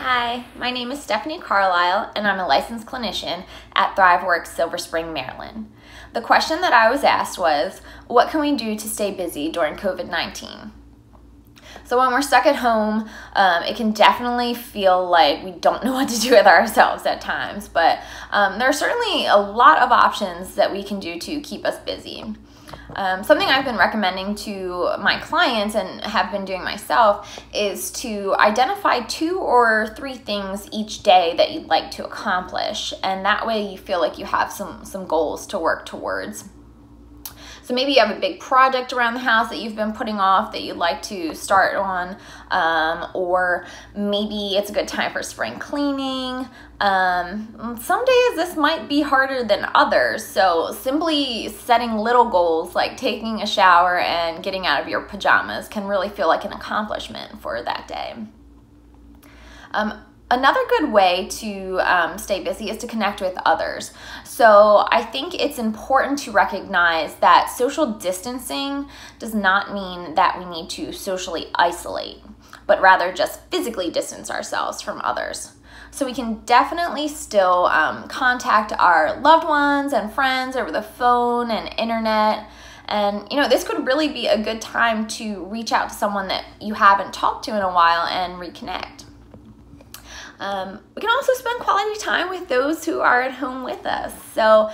Hi, my name is Stephanie Carlisle, and I'm a licensed clinician at Thriveworks, Silver Spring, Maryland. The question that I was asked was, what can we do to stay busy during COVID-19? So when we're stuck at home, it can definitely feel like we don't know what to do with ourselves at times, but there are certainly a lot of options that we can do to keep us busy. Something I've been recommending to my clients and have been doing myself is to identify 2 or 3 things each day that you'd like to accomplish, and that way you feel like you have some goals to work towards. So maybe you have a big project around the house that you've been putting off that you'd like to start on, or maybe it's a good time for spring cleaning. Some days this might be harder than others, so simply setting little goals like taking a shower and getting out of your pajamas can really feel like an accomplishment for that day. Another good way to stay busy is to connect with others. So I think it's important to recognize that social distancing does not mean that we need to socially isolate, but rather just physically distance ourselves from others. So we can definitely still contact our loved ones and friends over the phone and internet. And this could really be a good time to reach out to someone that you haven't talked to in a while and reconnect. We can also spend quality time with those who are at home with us. So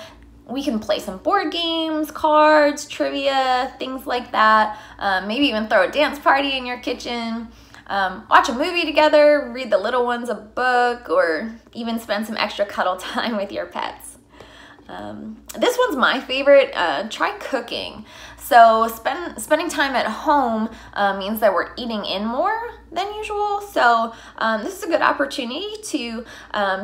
we can play some board games, cards, trivia, things like that. Maybe even throw a dance party in your kitchen. Watch a movie together, read the little ones a book, or even spend some extra cuddle time with your pets. This one's my favorite. Try cooking. So spending time at home means that we're eating in more than usual. So this is a good opportunity to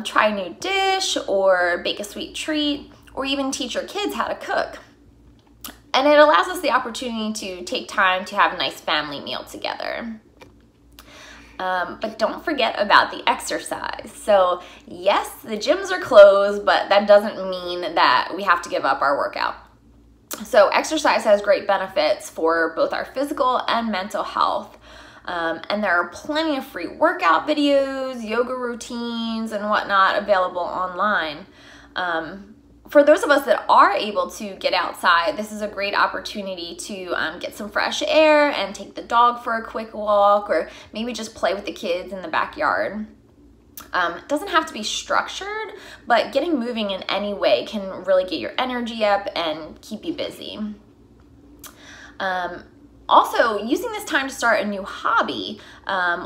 try a new dish or bake a sweet treat or even teach your kids how to cook. And it allows us the opportunity to take time to have a nice family meal together. But don't forget about the exercise. So yes, the gyms are closed, but that doesn't mean that we have to give up our workout. So exercise has great benefits for both our physical and mental health. And there are plenty of free workout videos, yoga routines, and whatnot available online. For those of us that are able to get outside, this is a great opportunity to get some fresh air and take the dog for a quick walk, or maybe just play with the kids in the backyard. It doesn't have to be structured, but getting moving in any way can really get your energy up and keep you busy. Also, using this time to start a new hobby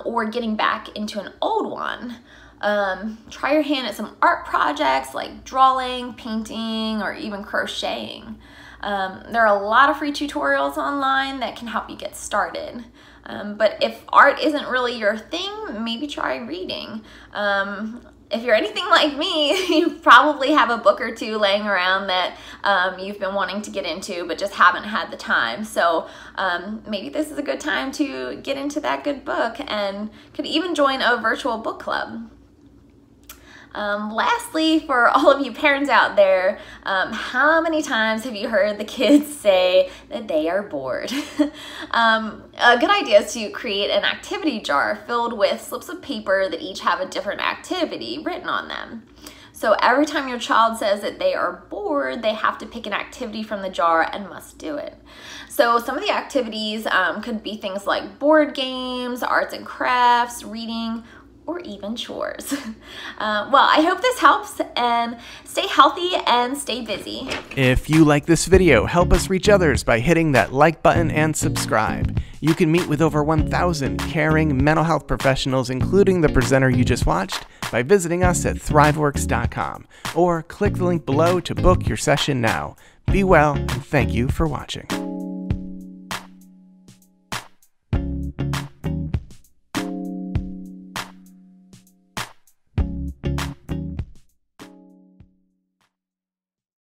or getting back into an old one. Try your hand at some art projects like drawing, painting, or even crocheting. There are a lot of free tutorials online that can help you get started. But if art isn't really your thing, maybe try reading. If you're anything like me, you probably have a book or 2 laying around that you've been wanting to get into but just haven't had the time. So maybe this is a good time to get into that good book and could even join a virtual book club. Lastly, for all of you parents out there, how many times have you heard the kids say that they are bored? A good idea is to create an activity jar filled with slips of paper that each have a different activity written on them. So every time your child says that they are bored, they have to pick an activity from the jar and must do it. So some of the activities could be things like board games, arts and crafts, reading, or even chores. Well, I hope this helps, and stay healthy and stay busy. If you like this video, help us reach others by hitting that like button and subscribe. You can meet with over 1,000 caring mental health professionals, including the presenter you just watched, by visiting us at thriveworks.com, or click the link below to book your session now. Be well, and thank you for watching.